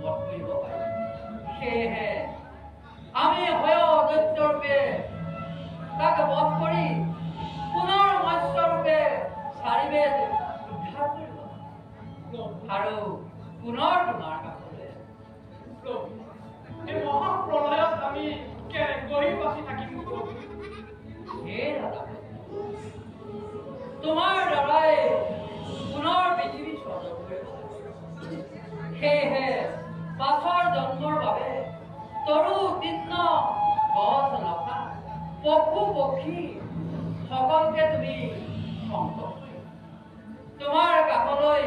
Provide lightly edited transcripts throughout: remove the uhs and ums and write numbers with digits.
বধ কৰিব পাৰি। সেয়েহে আমি হয় দৈত্যৰূপে তাক বধ কৰি পুনৰ মৎস্যৰূপে চাৰিবেদ উদ্ধাৰ কৰিব আৰু পুনৰ তোমাৰ কাষলৈ এই মহাপ্ৰলয়ত আমি কেনেকৈ বাচি থাকিম? হে দাদা, তোমাৰ দ্বাৰাই পুনৰ পৃথিৱী স্বৰ্গ কৰিব। সেয়েহে পাছৰ জন্মৰ বাবে তৰু তৃণ গছ লতা পশু পক্ষী সকলকে তুমি সংগ্ৰহ কৰি তোমাৰ কাষলৈ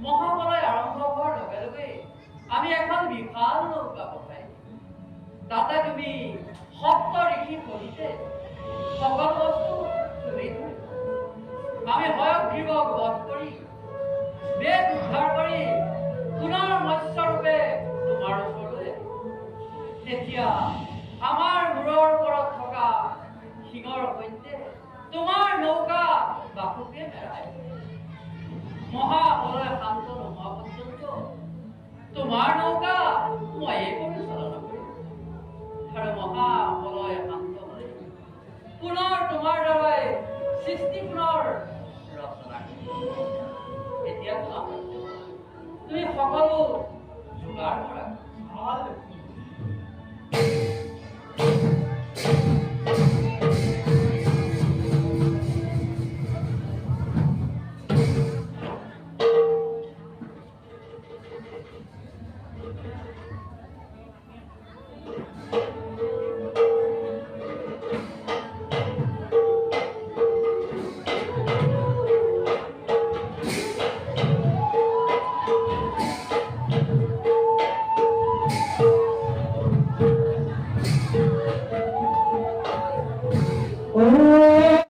মহাপ্ৰলয় আৰম্ভ হোৱাৰ লগে লগে আমি এখন বিশাল নৌকা পঠাই তাতে তুমি সপ্ত ঋষি সহিতে সকলো বস্তু তুলি ধৰিবা। আমি হয়গ্ৰীৱক বধ কৰি বেদ উদ্ধাৰ কৰি পুনৰ মৎস্যৰূপে তোমাৰ ওচৰলৈ তেতিয়া আমাৰ মূৰৰ ওপৰত থকা শিঙৰ সৈতে তোমাৰ নৌকা বাসুকে মেৰাই মহাপ্ৰলয় শান্ত নোহোৱা পৰ্যন্ত তোমাৰ নৌকা ময়ে পৰিচালনা কৰিম আৰু মহাপ্ৰলয় শান্ত হলে পুনৰ তোমাৰ দ্বাৰাই সৃষ্টি পুনৰ ৰচনা কৰিম। এতিয়া তুমি সকলো যোগাৰ কৰা। Oh